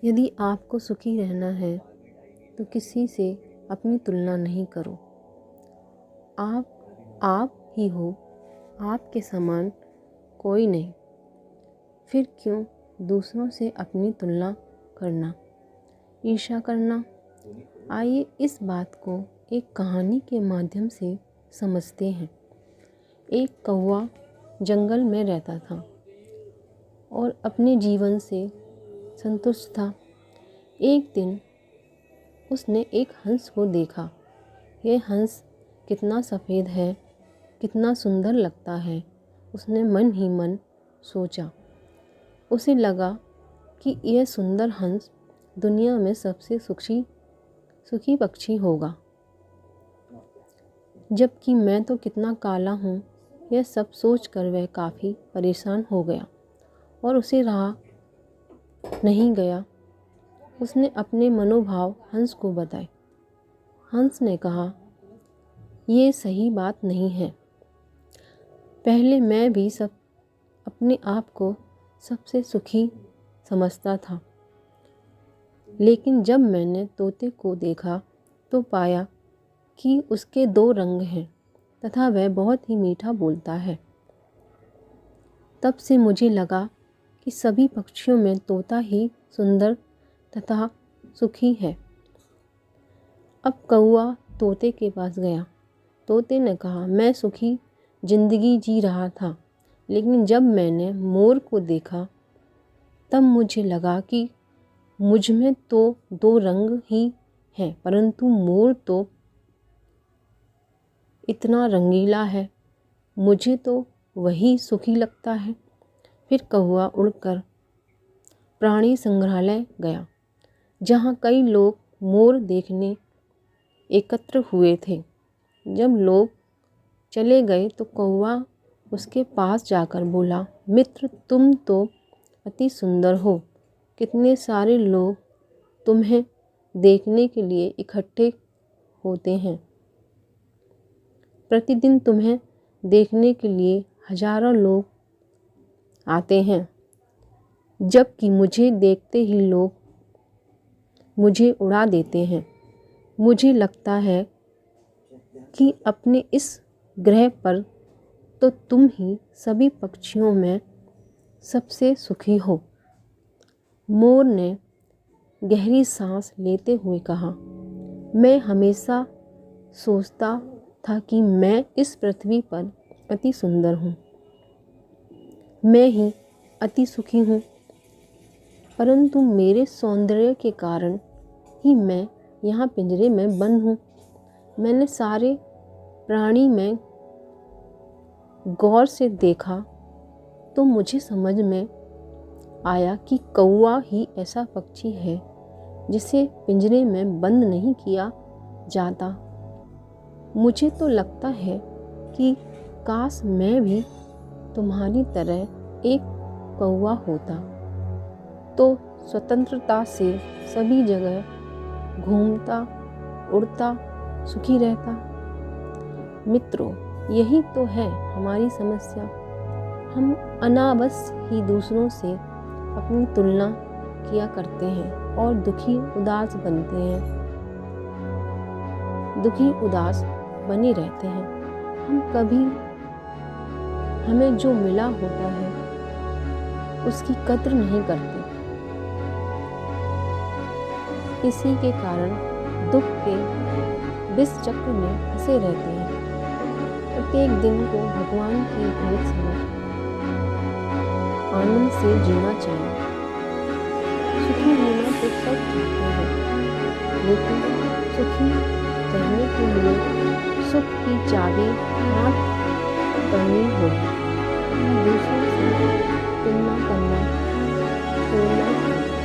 यदि आपको सुखी रहना है तो किसी से अपनी तुलना नहीं करो। आप ही हो, आपके समान कोई नहीं। फिर क्यों दूसरों से अपनी तुलना करना, ईर्ष्या करना। आइए इस बात को एक कहानी के माध्यम से समझते हैं। एक कौवा जंगल में रहता था और अपने जीवन से संतुष्ट था। एक दिन उसने एक हंस को देखा। यह हंस कितना सफ़ेद है, कितना सुंदर लगता है। उसने मन ही मन सोचा। उसे लगा कि यह सुंदर हंस दुनिया में सबसे सुखी पक्षी होगा, जबकि मैं तो कितना काला हूँ। यह सब सोचकर वह काफ़ी परेशान हो गया और उसे रहा नहीं गया। उसने अपने मनोभाव हंस को बताए। हंस ने कहा, ये सही बात नहीं है। पहले मैं भी अपने आप को सबसे सुखी समझता था, लेकिन जब मैंने तोते को देखा तो पाया कि उसके 2 रंग हैं तथा वह बहुत ही मीठा बोलता है। तब से मुझे लगा कि सभी पक्षियों में तोता ही सुंदर तथा सुखी है। अब कौवा तोते के पास गया। तोते ने कहा, मैं सुखी जिंदगी जी रहा था, लेकिन जब मैंने मोर को देखा तब मुझे लगा कि मुझ में तो 2 रंग ही हैं, परंतु मोर तो इतना रंगीला है, मुझे तो वही सुखी लगता है। फिर कौवा उड़कर प्राणी संग्रहालय गया, जहाँ कई लोग मोर देखने एकत्र हुए थे। जब लोग चले गए तो कौवा उसके पास जाकर बोला, मित्र, तुम तो अति सुंदर हो। कितने सारे लोग तुम्हें देखने के लिए इकट्ठे होते हैं। प्रतिदिन तुम्हें देखने के लिए हजारों लोग आते हैं, जबकि मुझे देखते ही लोग मुझे उड़ा देते हैं। मुझे लगता है कि अपने इस ग्रह पर तो तुम ही सभी पक्षियों में सबसे सुखी हो। मोर ने गहरी सांस लेते हुए कहा, मैं हमेशा सोचता था कि मैं इस पृथ्वी पर अति सुंदर हूँ, मैं ही अति सुखी हूँ, परंतु मेरे सौंदर्य के कारण ही मैं यहाँ पिंजरे में बंद हूँ। मैंने सारे प्राणी में गौर से देखा तो मुझे समझ में आया कि कौवा ही ऐसा पक्षी है जिसे पिंजरे में बंद नहीं किया जाता। मुझे तो लगता है कि काश मैं भी तुम्हारी तरह एक कौवा होता, तो स्वतंत्रता से सभी जगह घूमता, उड़ता, सुखी रहता। मित्रों, यही तो है हमारी समस्या। हम अनावश्य ही दूसरों से अपनी तुलना किया करते हैं और दुखी उदास बने रहते हैं। हमें जो मिला होता है उसकी कद्र नहीं करते। इसी के कारण दुख के विष चक्र में फंसे रहते हैं। प्रत्येक दिन को भगवान की भेंट समझ आनंद से जीना चाहिए। सुखी होना तो सब चाहते हैं, लेकिन सुखी रहने के लिए सुख की चाबी प्राप्त करनी होगी। दूसरों से तुलना करना छोड़ना चाहिए।